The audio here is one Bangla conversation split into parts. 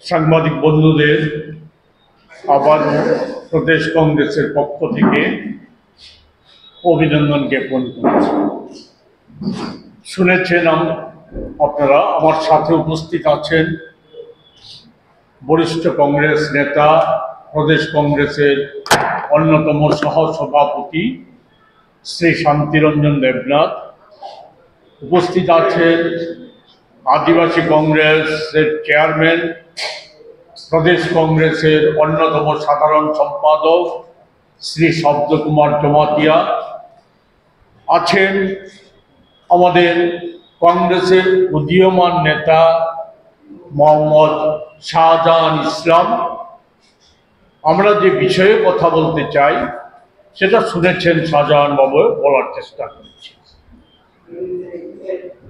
সাংবাদিক বন্ধুদের আবার প্রদেশ কংগ্রেসের পক্ষ থেকে অভিনন্দন জ্ঞাপন করছি। শুনেছেন আপনারা, আমার সাথে উপস্থিত আছেন বরিষ্ঠ কংগ্রেস নেতা, প্রদেশ কংগ্রেসের অন্যতম সহসভাপতি শ্রী শান্তিরঞ্জন দেবনাথ। উপস্থিত আছেন আদিবাসী কংগ্রেসের চেয়ারম্যান, প্রদেশ কংগ্রেসের অন্যতম সাধারণ সম্পাদক শ্রী শব্দকুমার জমাতিয়া। আছেন আমাদের কংগ্রেসের উদীয়মান নেতা মোহাম্মদ শাহজাহান ইসলাম। আমরা যে বিষয়ে কথা বলতে চাই সেটা শুনেছেন, শাহজাহান বাবু বলার চেষ্টা করেছি।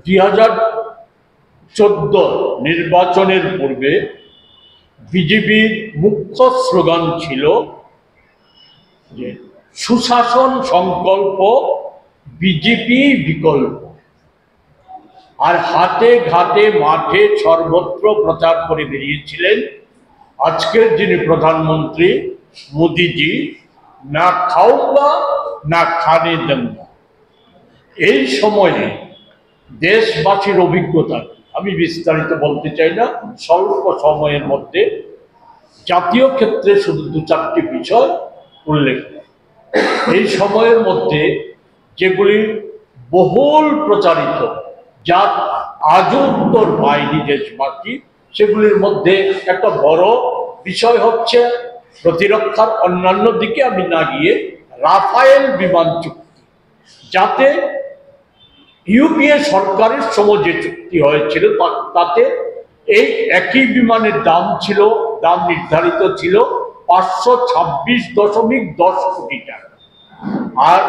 2014 নির্বাচনের পূর্বে বিজেপির মুখ্য স্লোগান ছিল যে সুশাসন সংকল্প, বিজেপি বিকল্প। আর হাটে ঘাটে মাঠে সর্বত্র প্রচার করে বেরিয়েছিলেন আজকের যিনি প্রধানমন্ত্রী মোদিজি, না খাওয়া না খানে দেঙ্গা। এই সময়ে দেশবাসীর অভিজ্ঞতা, আমি বিস্তারিত বলতে চাই না, স্বল্প সময়ের মধ্যে জাতীয় ক্ষেত্রে শুধু 2-4টি বিষয় উল্লেখ। এই সময়ের মধ্যে যেগুলি বহুল প্রচারিত, যার আজও উত্তর পায়নি দেশবাসী, সেগুলির মধ্যে একটা বড় বিষয় হচ্ছে প্রতিরক্ষার অন্যান্য দিকে আমি না গিয়ে রাফায়েল বিমান চুক্তি, যাতে ইউপিএ সরকারের সময় যে চুক্তি হয়েছিল তাতে এই একই বিমানের দাম নির্ধারিত ছিল 526.10 কোটি টাকা। আর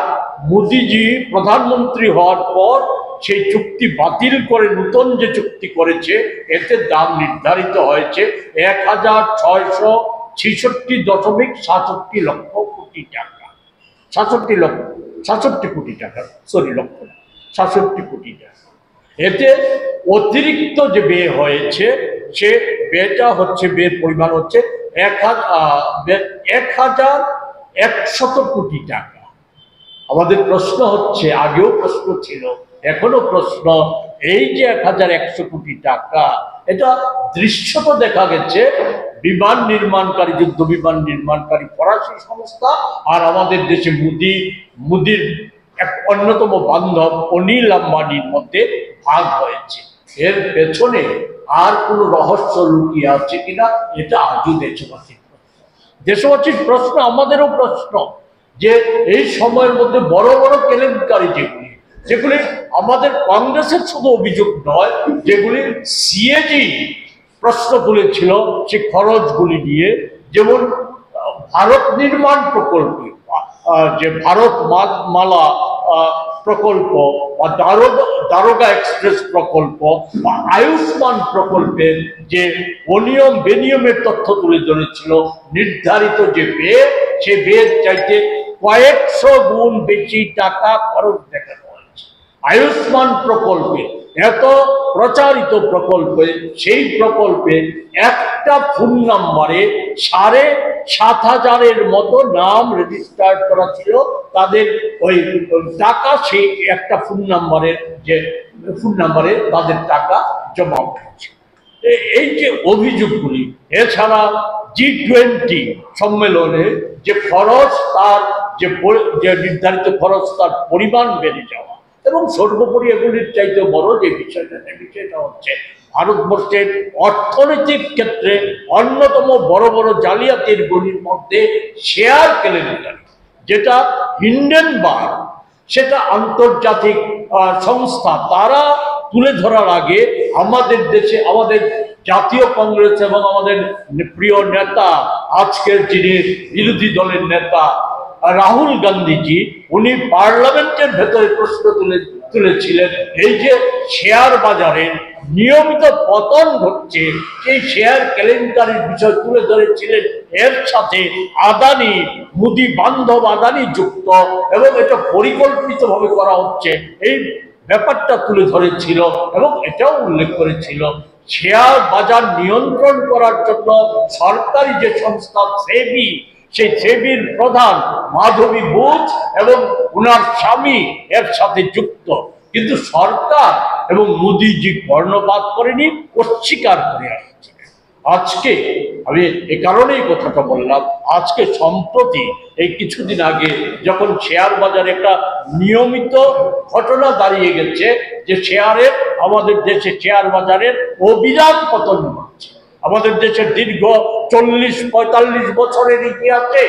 মোদিজি প্রধানমন্ত্রী হওয়ার পর সেই চুক্তি বাতিল করে নতুন যে চুক্তি করেছে, এতে দাম নির্ধারিত হয়েছে 1666.67 লক্ষ কোটি টাকা। 67 কোটি টাকা, লক্ষ না, 67 কোটি টাকা। এতে অতিরিক্ত যে ব্যয় হয়েছে, সে ব্যয়ের পরিমাণ হচ্ছে 1100 কোটি টাকা। আমাদের প্রশ্ন হচ্ছে, আগেও প্রশ্ন ছিল, এখনো প্রশ্ন, এই যে 1100 কোটি টাকা, এটা দৃশ্যত দেখা গেছে বিমান নির্মাণকারী, যুদ্ধ বিমান নির্মাণকারী ফরাসি সংস্থা আর আমাদের দেশে মোদির এক অন্যতম বান্ধব অনিল আম্বানির মধ্যে ভাগ হয়েছে। এর পেছনে আর কোনো রহস্য লুকিয়ে আছে কিনা, এটা আজও দেশবাসীর প্রশ্ন, আমাদেরও প্রশ্ন, যে এই সময়ের মধ্যে বড় বড় কেলেঙ্কারি যেগুলি আমাদের কংগ্রেসের শুধু অভিযোগ নয়, যেগুলি সিএজি প্রশ্ন তুলেছিল সে খরচগুলি নিয়ে, যেমন ভারত নির্মাণ প্রকল্প, যে ভারত মালা প্রকল্প বা দারোগা এক্সপ্রেস প্রকল্প বা আয়ুষ্মান প্রকল্পের যে অনিয়ম বেনিয়মের তথ্য তুলে ধরেছিল, নির্ধারিত যে ব্যয়, সে ব্যয়ের চাইতে কয়েকশো গুণ বেশি টাকা খরচ দেখানো হয়েছে। আয়ুষ্মান প্রকল্পে, এত প্রচারিত প্রকল্পে, সেই প্রকল্পে একটা ফোন নাম্বারে 7,500 মতো নাম রেজিস্টার করা ছিল। তাদের ওই টাকা সেই একটা ফোন নাম্বারে তাদের টাকা জমা উঠেছে। এই যে অভিযোগগুলি, এছাড়া G20 সম্মেলনে যে খরচ, তার যে নির্ধারিত খরচ, তার পরিমাণ বেড়ে যাওয়া, এবং সর্বোপরি এগুলির চাইতে বড় যে বিষয়টা হচ্ছে ভারতবর্ষের অর্থনৈতিক ক্ষেত্রে অন্যতম বড় বড় জালিয়াতির গুলির মধ্যে শেয়ার কেলেঙ্কারি, যেটা হিন্ডেনবার্গ, সেটা আন্তর্জাতিক সংস্থা, তারা তুলে ধরার আগে আমাদের দেশে, আমাদের জাতীয় কংগ্রেস এবং আমাদের প্রিয় নেতা, আজকের যিনি বিরোধী দলের নেতা রাহুল গান্ধীজি, উনি পার্লামেন্টের ভেতরে প্রশ্ন তুলেছিলেন, এই যে শেয়ার বাজারে নিয়মিত পতন ঘটছে, এই শেয়ার কেলেঙ্কারির বিষয় তুলে ধরেছিলেন। এর সাথে আদানি, মোদি বান্ধব আদানি যুক্ত, এবং এটা পরিকল্পিতভাবে করা হচ্ছে। এই ব্যাপারটা তুলে ধরেছিল এবং এটাও উল্লেখ করেছিল শেয়ার বাজার নিয়ন্ত্রণ করার জন্য সরকারি যে সংস্থা সেবি, সেই সেবির প্রধান মাধবী বুচ এবং ওনার স্বামী এর সাথে যুক্ত, কিন্তু সরকার এবং মোদিজি কর্ণপাত করেনি, অস্বীকার করে আসছে। আজকে আমি এ কারণেই কথাটা বললাম, আজকে সম্প্রতি এই কিছুদিন আগে যখন শেয়ার বাজারে একটা নিয়মিত ঘটনা দাঁড়িয়ে গেছে যে শেয়ারের, আমাদের দেশে শেয়ার বাজারের অবিরাম পতন হচ্ছে। আমাদের দেশের দীর্ঘ 40-45 বছরের ইতিহাসে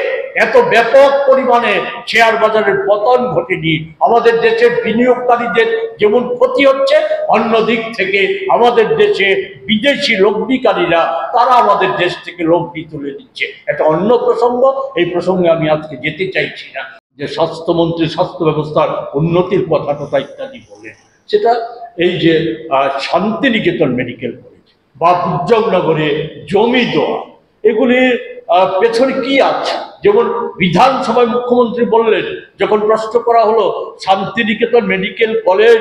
এত ব্যাপক পরিমাণে শেয়ার বাজারের পতন ঘটেনি। আমাদের দেশের বিনিয়োগকারীদের যেমন ক্ষতি হচ্ছে, অন্য দিক থেকে আমাদের দেশে বিদেশি লগ্নিকারীরা তারা আমাদের দেশ থেকে লগ্নি তুলে দিচ্ছে। এটা অন্য প্রসঙ্গ, এই প্রসঙ্গে আমি আজকে যেতে চাইছি না। যে স্বাস্থ্যমন্ত্রী স্বাস্থ্য ব্যবস্থার উন্নতির কথা টথা ইত্যাদি বলে, সেটা এই যে শান্তিনিকেতন মেডিকেল কলেজ বা বুজ্জনগরে জমি দেওয়া, এগুলির পেছনে কি আছে? যেমন বিধানসভায় মুখ্যমন্ত্রী বললেন, যখন প্রশ্ন করা হলো শান্তিনিকেতন মেডিকেল কলেজ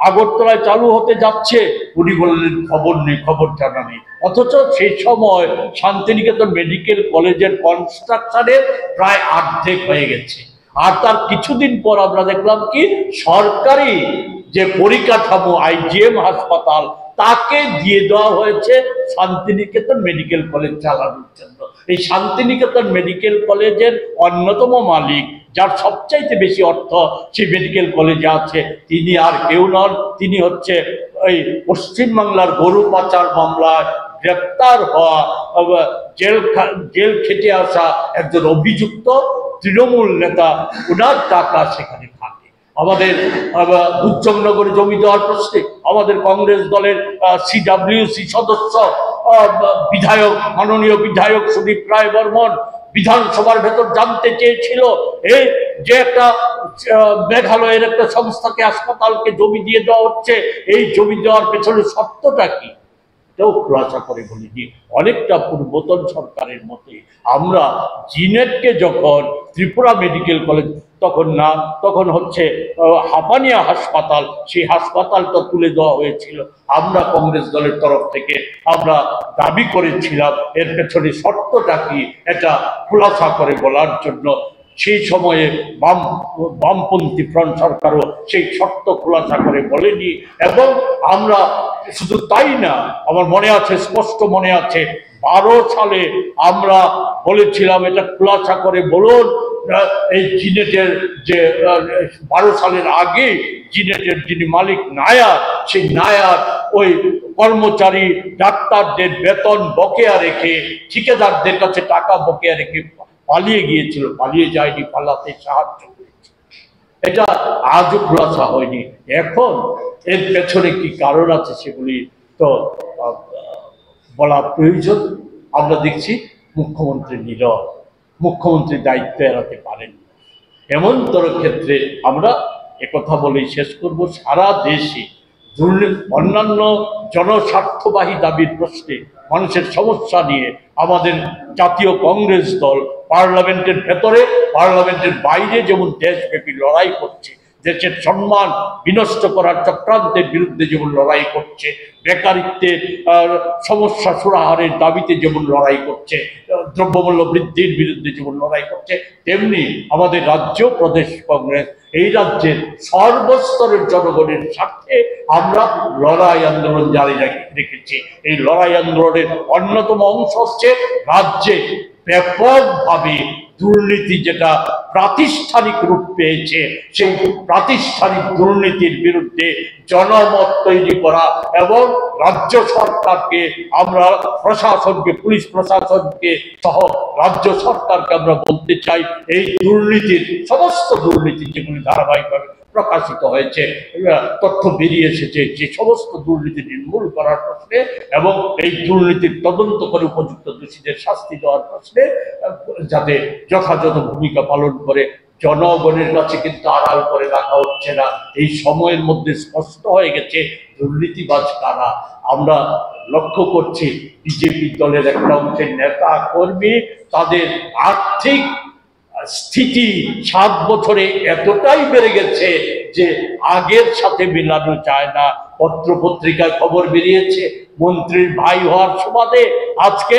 আগরতলায় চালু হতে যাচ্ছে, উনি বললেন খবর নেই, খবর জানা নেই। অথচ সেই সময় শান্তিনিকেতন মেডিকেল কলেজের কনস্ট্রাকশনের প্রায় অর্ধেক হয়ে গেছে। আর তার কিছুদিন পর আমরা দেখলাম কি সরকারি যে পরিকাঠামো আইজিএম হাসপাতাল, তাকে দিয়ে দেওয়া হয়েছে শান্তিনিকেতন মেডিকেল কলেজ চালানোর জন্য। এই শান্তিনিকেতন মেডিকেল কলেজের অন্যতম মালিক, যার সবচাইতে বেশি অর্থ সেই মেডিকেল কলেজে আছে, তিনি আর কেউ নন, তিনি হচ্ছে ওই পশ্চিমবাংলার গরু পাচার মামলায় গ্রেপ্তার হওয়া, জেল খেটে আসা একজন অভিযুক্ত তৃণমূল নেতা। ওনার টাকা সেখানে থাকে। আমাদের বুজ্জনগরে জমি দেওয়ার প্রশ্নে আমাদের কংগ্রেস দলের CWC সদস্য বিধায়ক, মাননীয় বিধায়ক সুদীপ রায় বর্মন বিধানসভার ভেতর জানতে চেয়েছিল, এই যে একটা মেঘালয়ের একটা সংস্থাকে, হাসপাতালকে জমি দিয়ে দেওয়া হচ্ছে, এই জমি দেওয়ার পেছনে সত্যটা কি? এটাও খুলাসা করে বলিনি। অনেকটা পূর্বতন সরকারের মতে আমরা জিনেটকে যখন ত্রিপুরা মেডিকেল কলেজ, তখন না, তখন হচ্ছে হাপানিয়া হাসপাতাল, সেই হাসপাতালটা তুলে দেওয়া হয়েছিল। আমরা কংগ্রেস দলের তরফ থেকে আমরা দাবি করেছিলাম এর পেছনে সত্যটা কি, এটা খুলাসা করে বলার জন্য। সেই সময়ে বামপন্থী ফ্রন্ট সরকারও সেই শর্ত খোলাসা করে বলেনি। এবং আমরা শুধু তাই না, আমার মনে আছে, স্পষ্ট মনে আছে, 12 সালে আমরা বলেছিলাম এটা খোলাসা করে বলুন। এই জিনেটের যে 12 সালের আগে জিনেটের যিনি মালিক নায়ার, সেই নায়ার ওই কর্মচারী ডাক্তারদের বেতন বকেয়া রেখে, ঠিকাদারদের কাছে টাকা বকেয়া রেখে পালিয়ে গিয়েছিল। পালিয়ে যায়নি, পালাতে সাহায্য করেছে। এটা আজও খোলাসা হয়নি। এখন এর পেছনে কি কারণ আছে সেগুলি তো বলা প্রয়োজন। আমরা দেখছি মুখ্যমন্ত্রী নীরব, মুখ্যমন্ত্রী দায়িত্ব এড়াতে পারেন। এমনতর ক্ষেত্রে আমরা একথা বলেই শেষ করব, সারা দেশে অন্যান্য জনস্বার্থবাহী দাবির প্রশ্নে, মানুষের সমস্যা নিয়ে আমাদের জাতীয় কংগ্রেস দল পার্লামেন্টের ভেতরে, পার্লামেন্টের বাইরে যেমন দেশব্যাপী লড়াই করছে, দেশের সম্মান বিনষ্ট করার চক্রান্তের বিরুদ্ধে যেমন লড়াই করছে, বেকারিত্বের সমস্যা সুরাহারের দাবিতে যেমন লড়াই করছে, দ্রব্যমূল্য বৃদ্ধির বিরুদ্ধে যেমন লড়াই করছে, তেমনি আমাদের রাজ্য প্রদেশ কংগ্রেস এই রাজ্যের সর্বস্তরের জনগণের স্বার্থে আমরা লড়াই আন্দোলন জারি রেখেছি। এই লড়াই আন্দোলনের অন্যতম অংশ হচ্ছে রাজ্যে ব্যাপকভাবে দুর্নীতি যেটা প্রাতিষ্ঠানিক রূপ পেয়েছে, সেই প্রাতিষ্ঠানিক দুর্নীতির বিরুদ্ধে জনমত তৈরি করা এবং রাজ্য সরকারকে, আমরা প্রশাসনকে, পুলিশ প্রশাসনকে সহ রাজ্য সরকারকে আমরা বলতে চাই, এই দুর্নীতির, সমস্ত দুর্নীতি যেগুলি ধারাবাহিকভাবে প্রকাশিত হয়েছে, তথ্য বেরিয়ে এসেছে, যে সমস্ত দুর্নীতি নির্মূল করার প্রশ্নে এবং এই দুর্নীতির তদন্ত করে উপযুক্ত দোষীদের শাস্তি দেওয়ার প্রশ্নে যাতে যথাযথ ভূমিকা পালন করে। জনগণের কাছে কিন্তু আড়াল করে রাখা হচ্ছে না। এই সময়ের মধ্যে স্পষ্ট হয়ে গেছে দুর্নীতিবাজ কারা। আমরা লক্ষ্য করছি বিজেপি দলের একটা অংশের নেতা কর্মী তাদের আর্থিক স্থিতি 7 বছরে এতটাই বেড়ে গেছে যে আগের সাথে মেলানো যায় না। পত্র পত্রিকায় খবর বেরিয়েছে মন্ত্রীর ভাই হওয়ার সুবাদে আজকে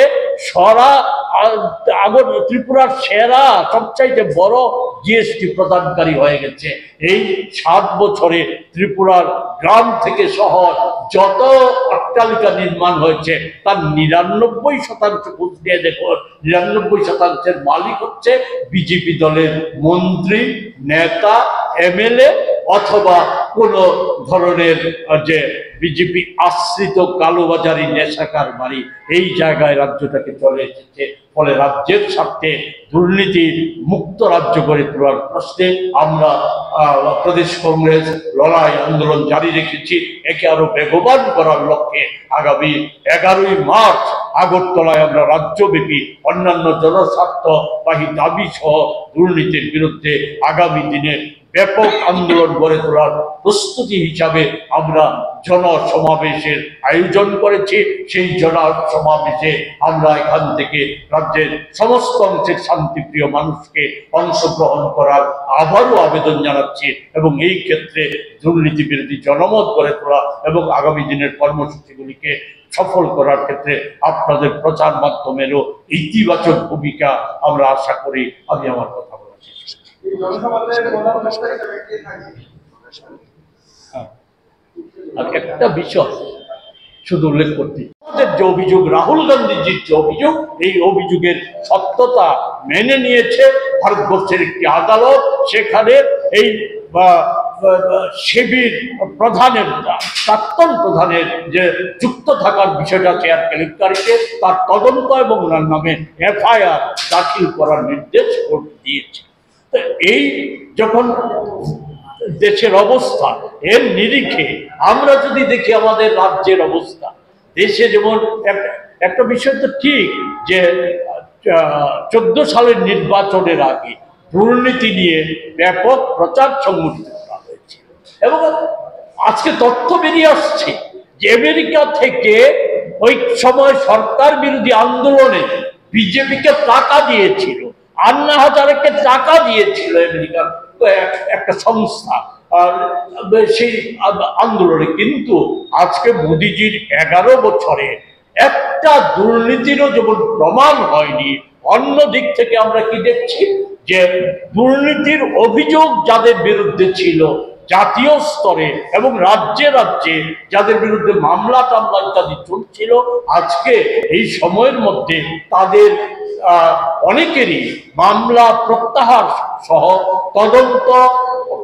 ত্রিপুরার সেরা সবচাইতে বড় জিএসটি প্রদানকারী হয়ে গেছে। এই 7 বছরে ত্রিপুরার গ্রাম থেকে শহর যত অট্টালিকা নির্মাণ হয়েছে তার 99% খোঁজ নিয়ে দেখুন, 99%-এর মালিক হচ্ছে বিজেপি দলের মন্ত্রী, নেতা, এমএলএ অথবা কোন ধরনের যে বিজেপি আশ্রিত কালোবাজারি নেশাকার বাড়ি। এই জায়গায় রাজ্যটাকে চলে এসেছে। ফলে রাজ্যের স্বার্থে দুর্নীতি মুক্ত রাজ্য গড়ে তোলার প্রশ্নে আমরা প্রদেশ কংগ্রেস লড়াই আন্দোলন জারি রেখেছি। একে আরো বেগবান করার লক্ষ্যে আগামী 11ই মার্চ আগরতলায় আমরা রাজ্যব্যাপী অন্যান্য জনস্বার্থবাহী দাবি সহ দুর্নীতির বিরুদ্ধে আগামী দিনে ব্যাপক আন্দোলন গড়ে তোলার প্রস্তুতি হিসাবে আমরা জনসমাবেশের আয়োজন করেছি। সেই জনসমাবেশে আমরা এখান থেকে রাজ্যের সমস্ত অংশের শান্তিপ্রিয় মানুষকে অংশগ্রহণ করার আবারও আবেদন জানাচ্ছি এবং এই ক্ষেত্রে দুর্নীতি বিরোধী জনমত গড়ে তোলা এবং আগামী দিনের কর্মসূচিগুলিকে সফল করার ক্ষেত্রে আপনাদের প্রচার মাধ্যমেরও ইতিবাচক ভূমিকা আমরা আশা করি। আমি আমার কথা বলেছি। আর একটা বিষয় শুধু উল্লেখ করতে, আমাদের যে অভিযোগ, রাহুল গান্ধীজির যে অভিযোগ, এই অভিযোগের সত্যতা মেনে নিয়েছে ভারতবর্ষের একটি আদালত। সেখানে এই শিবির প্রধানের, প্রাক্তন প্রধানের যে যুক্ত থাকার বিষয়টা চেয়ার কেলেঙ্কারিতে, তার তদন্ত এবং নামে এফআইআর দাখিল করার নির্দেশ দিয়েছে। তো এই যখন দেশের অবস্থা, এর নিরিখে আমরা যদি দেখি আমাদের রাজ্যের অবস্থা, দেশে যেমন একটা বিষয় তো ঠিক যে 14 সালের নির্বাচনের আগে দুর্নীতি নিয়ে ব্যাপক প্রচার সংগঠিত করা হয়েছে এবং আজকে তথ্য বেরিয়ে আসছে যে আমেরিকা থেকে ওই সময় সরকার বিরোধী আন্দোলনে বিজেপিকে টাকা দিয়েছিল, আন্না হাজারেকে টাকা দিয়েছিল আমেরিকার একটা সংস্থা সেই আন্দোলনে। কিন্তু আজকে মোদিজির 11 বছরে একটা দুর্নীতিরও যেমন প্রমাণ হয়নি, অন্য দিক থেকে আমরা কি দেখছি যে দুর্নীতির অভিযোগ যাদের বিরুদ্ধে ছিল জাতীয় স্তরে এবং রাজ্যে রাজ্যে যাদের বিরুদ্ধে মামলা টামলা ইত্যাদি চলছিল, আজকে এই সময়ের মধ্যে তাদের অনেকেরই মামলা প্রত্যাহার সহ তদন্ত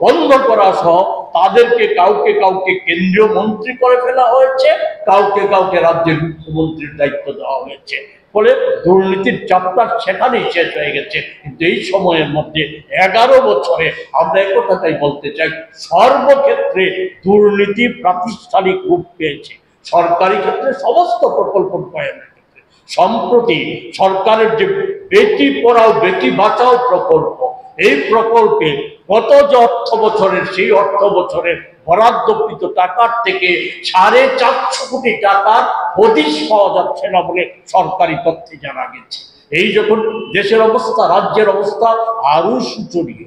বন্ধ করা সহ তাদেরকে কাউকে কাউকে কেন্দ্রীয় মন্ত্রী করে ফেলা হয়েছে, কাউকে কাউকে রাজ্যের মুখ্যমন্ত্রীর দায়িত্ব দেওয়া হয়েছে। ফলে দুর্নীতির চাপটা সেখানেই শেষ হয়ে গেছে। কিন্তু এই সময়ের মধ্যে 11 বছরে আমরা একথাটাই বলতে চাই, সর্বক্ষেত্রে দুর্নীতি প্রাতিষ্ঠানিক রূপ পেয়েছে। সরকারি ক্ষেত্রে সমস্ত প্রকল্প রূপায়ণের ক্ষেত্রে সম্প্রতি সরকারের যে বেটি পড়াও বেটি বাঁচাও প্রকল্প, এই প্রকল্পে গত যে অর্থ বছরের, সেই অর্থ বছরের বরাদ্দকৃত টাকার থেকে 450 কোটি টাকার হদিশ পাওয়া যাচ্ছে না বলে সরকারি তথ্যে জানা গেছে। এই যখন দেশের অবস্থা, রাজ্যের অবস্থা আরো শোচনীয়।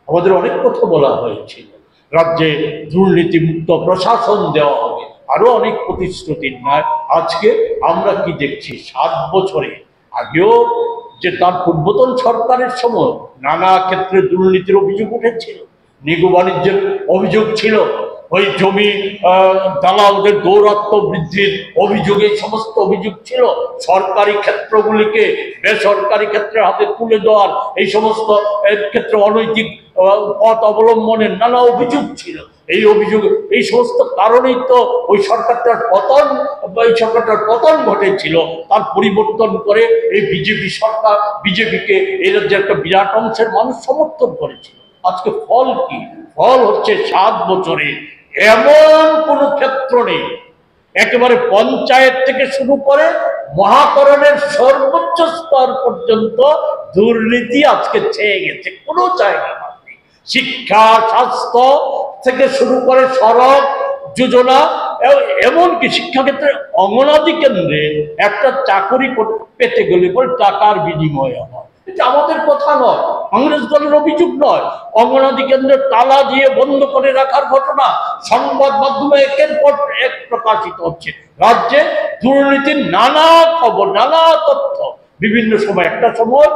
আমাদের অনেক কথা বলা হয়েছিল, রাজ্যে দুর্নীতি মুক্ত প্রশাসন দেওয়া হবে, আরো অনেক প্রতিশ্রুতির নয়। আজকে আমরা কি দেখছি, 7 বছরে আগেও যে তার পূর্বতন সরকারের সময় নানা ক্ষেত্রে দুর্নীতির অভিযোগ উঠেছিল, নিগু বাণিজ্যের অভিযোগ ছিল, ওই জমি দালালদের দৌরাত্ম্য বৃদ্ধির অভিযোগে সমস্ত অভিযোগ ছিল, সরকারি ক্ষেত্রগুলিকে বেসরকারি ক্ষেত্রের হাতে তুলে দেওয়ার এই সমস্ত ক্ষেত্রে অনৈতিক পথ অবলম্বনের নানা অভিযোগ ছিল। এই অভিযোগ, এই সমস্ত কারণেই তো ওই সরকারটার পতন ঘটেছিল। তার পরিবর্তন করে এই বিজেপি সরকার, বিজেপিকে এই রাজ্যে একটা বিরাট অংশের মানুষ সমর্থন করেছিল। আজকে ফল কি? ফল হচ্ছে 7 বছরে এমন কোনো ক্ষেত্র নেই, একেবারে পঞ্চায়েত থেকে শুরু করে মহাকরণের সর্বোচ্চ স্তর পর্যন্ত দুর্নীতি আজকে ছেয়ে গেছে, কোনো জায়গা নেই। শিক্ষা, স্বাস্থ্য থেকে শুরু করে সড়ক যোজনা, এমনকি শিক্ষাক্ষেত্রে অঙ্গনাদি কেন্দ্রে একটা চাকরি পেতে গেলে পরে টাকার বিনিময় হয়। এটা আমাদের কথা নয়, কংগ্রেস দলের অভিযোগ নয়। অঙ্গনাদি কেন্দ্রের তালা দিয়ে বন্ধ করে রাখার ঘটনা সংবাদ মাধ্যমে একের পর এক প্রকাশিত হচ্ছে। রাজ্যে দুর্নীতির নানা খবর, নানা তথ্য বিভিন্ন সময়, একটা সময়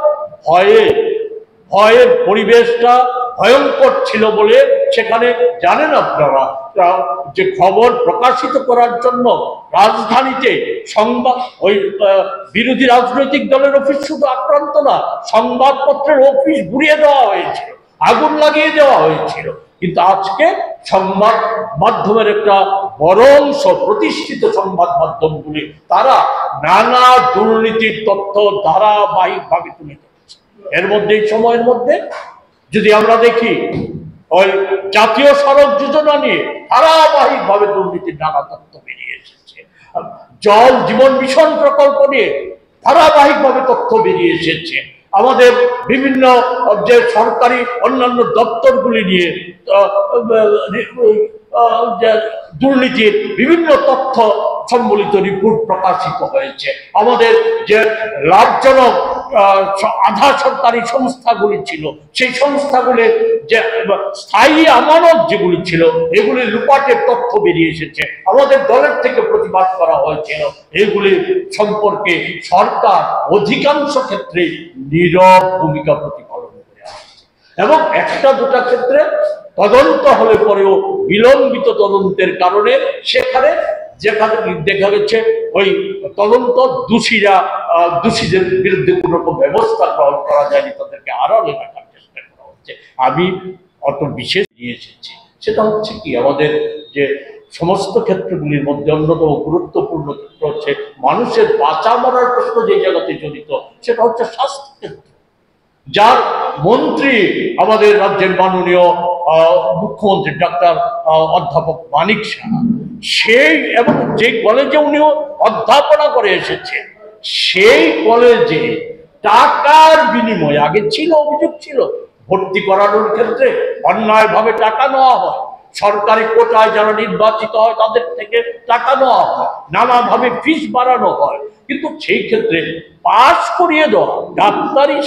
ভয়ের পরিবেশটা ভয়ঙ্কর ছিল বলে সেখানে জানেন আপনারা যে খবর প্রকাশিত করার জন্য রাজধানীতে সংবাদ ওই বিরোধী রাজনৈতিক দলের অফিস শুধু আক্রান্ত না, সংবাদপত্রের অফিস গুড়িয়ে দেওয়া হয়েছিল, আগুন লাগিয়ে দেওয়া হয়েছিল। কিন্তু আজকে সংবাদ মাধ্যমের একটা বড় অংশ, প্রতিষ্ঠিত সংবাদ মাধ্যমগুলি, তারা নানা দুর্নীতির তথ্য ধারাবাহিকভাবে তুলে ধরছে। এর মধ্যে, এই সময়ের মধ্যে যদি আমরা দেখি ওই জাতীয় সড়ক যোজনা নিয়ে ধারাবাহিকভাবে দুর্নীতির নানা তথ্য বেরিয়ে এসেছে। জল জীবন মিশন প্রকল্প নিয়ে ধারাবাহিকভাবে তথ্য বেরিয়ে এসেছে। আমাদের বিভিন্ন যে সরকারি অন্যান্য দপ্তরগুলি নিয়ে দুর্নীতির বিভিন্ন তথ্য সম্বলিত রিপোর্ট প্রকাশিত হয়েছে। আমাদের যে লাভজনক আধা সরকারি সংস্থাগুলি ছিল, সেই সংস্থাগুলির যে স্থায়ী আমানত যেগুলি ছিল, এগুলি লুপাটের তথ্য বেরিয়ে এসেছে। আমাদের দলের থেকে প্রতিবাদ করা হয়েছিল। এগুলি সম্পর্কে সরকার অধিকাংশ ক্ষেত্রে নীরব ভূমিকা প্রতিপালন করে আসছে এবং একটা দুটা ক্ষেত্রে তদন্ত হলে পরেও বিলম্বিত তদন্তের কারণে সেখানে যেখানে দেখা গেছে ওই তদন্ত দোষীদের বিরুদ্ধে কোন রকম ব্যবস্থা গ্রহণ করা যায়নি, তাদেরকে আড়ালে রাখার চেষ্টা করা হচ্ছে। আমি অত বিশেষ নিয়ে এসেছি, সেটা হচ্ছে কি, আমাদের যে সমস্ত ক্ষেত্রগুলির মধ্যে অন্যতম গুরুত্বপূর্ণ ক্ষেত্র হচ্ছে মানুষের বাঁচা মরার প্রশ্ন যে জায়গাতে জড়িত, সেটা হচ্ছে স্বাস্থ্য ক্ষেত্র। যার মন্ত্রী আমাদের রাজ্যের মাননীয় মুখ্যমন্ত্রী ডাক্তার অধ্যাপক মানিক সাহা, সেই এবং যে কলেজে উনি অধ্যাপনা করে এসেছেন, সেই কলেজে টাকার বিনিময়ে, আগে ছিল অভিযোগ ছিল ভর্তি করানোর ক্ষেত্রে অন্যায়ভাবে টাকা নেওয়া হয়, সরকারি কোটায় যারা নির্বাচিত হয় তাদের থেকে টাকা নেওয়া হয়, নানাভাবে ফিস বাড়ানো হয়। কিন্তু সেই ক্ষেত্রে পাস করিয়ে দেওয়া, ডাক্তারি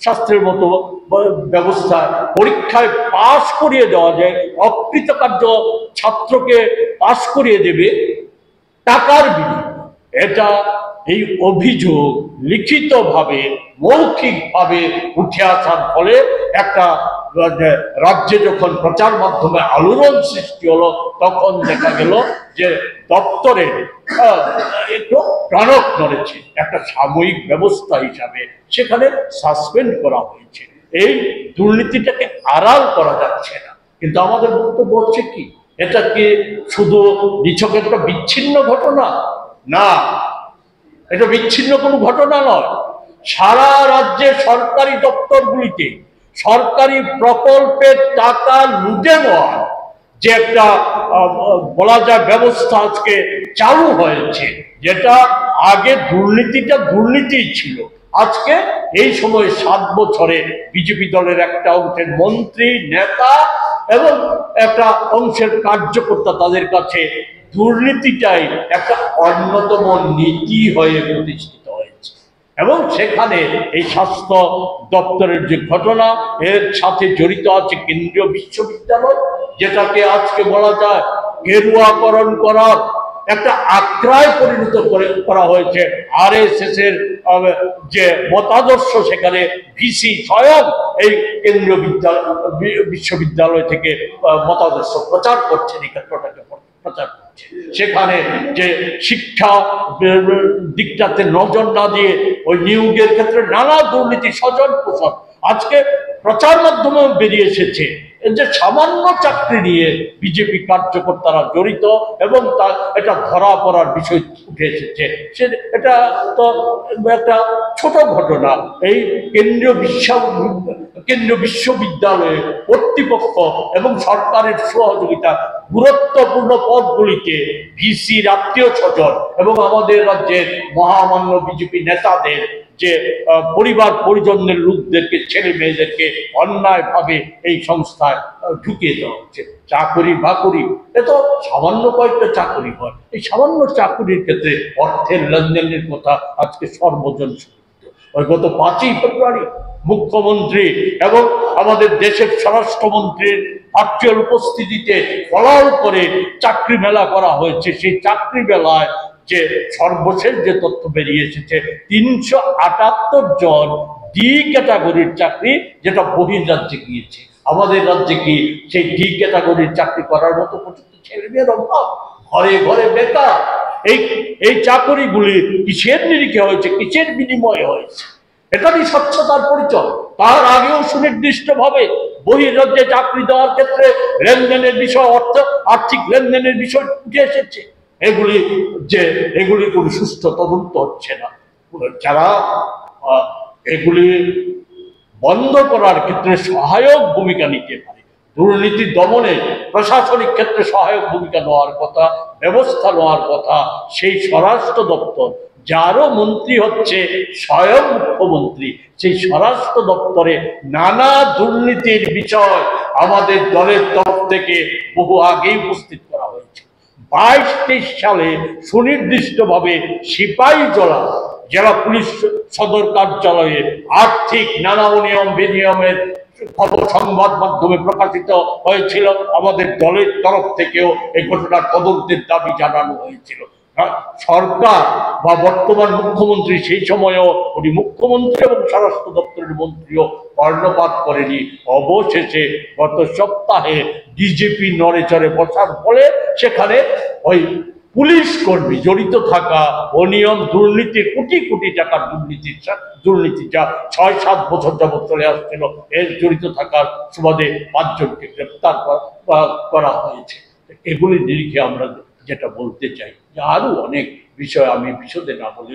শাস্ত্রের মতো ব্যবস্থা, পরীক্ষায় পাস করিয়ে দেওয়া যায়, অকৃতকার্য ছাত্রকে পাস করিয়ে দেবে টাকার বিনিময়ে, এটা এই অভিযোগ লিখিতভাবে মৌখিকভাবে উঠে আসার ফলে একটা রাজ্যে যখন প্রচার মাধ্যমে আলোড়ন সৃষ্টি হলো, তখন দেখা গেল যে দপ্তরের একটু টনক নড়েছে। একটা সাময়িক ব্যবস্থা হিসাবে সেখানে সাসপেন্ড করা হয়েছে। এই দুর্নীতিটাকে আড়াল করা যাচ্ছে না। কিন্তু আমাদের বক্তব্য হচ্ছে কি, এটা কি শুধু নিছক একটা বিচ্ছিন্ন ঘটনা? না, এটা বিচ্ছিন্ন কোনো ঘটনা নয়। সারা রাজ্যে সরকারি দপ্তরগুলিতে সরকারি প্রকল্পের টাকা লুটে নেওয়া যে একটা বলা যায় ব্যবস্থা আজকে চালু হয়েছে, যেটা আগে দুর্নীতি ছিল। আজকে এই সময় 7 বছরে বিজেপি দলের একটা অংশের মন্ত্রী, নেতা এবং একটা অংশের কার্যকর্তা, তাদের কাছে দুর্নীতিটাই একটা অন্যতম নীতি হয়ে প্রতিষ্ঠিত হয়েছে। এবং সেখানে এই স্বাস্থ্য দপ্তরের যে ঘটনা, এর সাথে জড়িত আছে কেন্দ্রীয় বিশ্ববিদ্যালয়, যেটাকে আজকে বলা যায় গেরুয়াকরণ করার একটা আক্রায় পরিণত করা হয়েছে। RSS এর যে মতাদর্শ, সেখানে ভিসি স্বয়ং এই কেন্দ্রীয় বিশ্ববিদ্যালয় থেকে মতাদর্শ প্রচার করছেন, এই ক্ষেত্রটাকে প্রচার করছে। সেখানে যে শিক্ষা দিকটাতে নজর না দিয়ে ওই নিয়োগের ক্ষেত্রে নানা দুর্নীতি, স্বজন পোষণ আজকে প্রচার মাধ্যমে বেরিয়ে এসেছে যে সামান্য চাকরি নিয়ে বিজেপি কার্যকর্তারা জড়িত এবং তার এটা ধরা পড়ার বিষয় উঠে এসেছে। এটা তো একটা ছোট ঘটনা। এই কেন্দ্রীয় বিশ্ববিদ্যালয়ের কর্তৃপক্ষ এবং সরকারের সহযোগিতা গুরুত্বপূর্ণ পদগুলিতে ভিসির আত্মীয় স্বজন এবং আমাদের রাজ্যের মহামান্য বিজেপি নেতাদের যে পরিবার পরিজনের লোকদেরকে, ছেলে মেয়েদেরকে অন্যায়ভাবে এই সংস্থায় ঢুকিয়ে দেওয়া হচ্ছে। চাকরি বাকরি, এ তো সামান্য কয়েকটা চাকরি হয়, এই সামান্য চাকরির ক্ষেত্রে অর্থের লেনদেনের কথা আজকে সর্বজন শুনিত। ওই গত 5ই ফেব্রুয়ারি মুখ্যমন্ত্রী এবং আমাদের দেশের স্বরাষ্ট্রমন্ত্রীর ভার্চুয়াল উপস্থিতিতে ফলাও করে চাকরি মেলা করা হয়েছে। সেই চাকরি মেলায় যে সর্বশেষ যে তথ্য বেরিয়ে এসেছে, 378 জন ডি ক্যাটাগরির চাকরি যেটা বহির্রাজ্যে গিয়েছে। আমাদের রাজ্যে কি সেই ডি ক্যাটাগরির চাকরি করার মতো পর্যন্ত ছেলে মেয়ের অভাব, ঘরে ঘরে বেকার। এই চাকরিগুলি কিসের নিরিখে হয়েছে, কিসের বিনিময়ে হয়েছে? এটারই স্বচ্ছতার পরিচয়। তার আগেও সুনির্দিষ্টভাবে বহির্রাজ্যে চাকরি দেওয়ার ক্ষেত্রে লেনদেনের বিষয়, আর্থিক লেনদেনের বিষয় উঠে এসেছে। এগুলি কোনো সুষ্ঠু তদন্ত হচ্ছে না। যারা এগুলি বন্ধ করার ক্ষেত্রে সহায়ক ভূমিকা নিতে পারে, দুর্নীতি দমনে প্রশাসনিক ক্ষেত্রে সহায়ক ভূমিকা নেওয়ার কথা, ব্যবস্থা নেওয়ার কথা, সেই স্বরাষ্ট্র দপ্তর, যারও মন্ত্রী হচ্ছে স্বয়ং মুখ্যমন্ত্রী, সেই স্বরাষ্ট্র দপ্তরে নানা দুর্নীতির বিষয় আমাদের দলের তরফ থেকে বহু আগেই উপস্থিত করা হয়েছে। 22-23 সালে সুনির্দিষ্টভাবে সিপাহীজলা জেলা পুলিশ সদর কার্যালয়ে আর্থিক নানা অনিয়ম বিনিয়মের খবর সংবাদ মাধ্যমে প্রকাশিত হয়েছিল। আমাদের দলের তরফ থেকেও এই ঘটনার তদন্তের দাবি জানানো হয়েছিল। সরকার বা বর্তমান মুখ্যমন্ত্রী সেই সময়েও উনি মুখ্যমন্ত্রী এবং স্বরাষ্ট্র দপ্তরের মন্ত্রীও কর্ণপাত করেনি। অবশেষে গত সপ্তাহে ডিজিপি নড়েচড়ে বসার ফলে সেখানে ওই পুলিশ কর্মী জড়িত থাকা অনিয়ম, দুর্নীতি, কোটি কোটি টাকার দুর্নীতি যা 6-7 বছর যাবৎ চলে আসছিল, এর জড়িত থাকার সুবাদে 5 জনকে গ্রেপ্তার করা হয়েছে। এগুলি নিরিখে আমরা যেটা বলতে চাই যে আরো অনেক বিষয়, আমি বিশদে না বলি।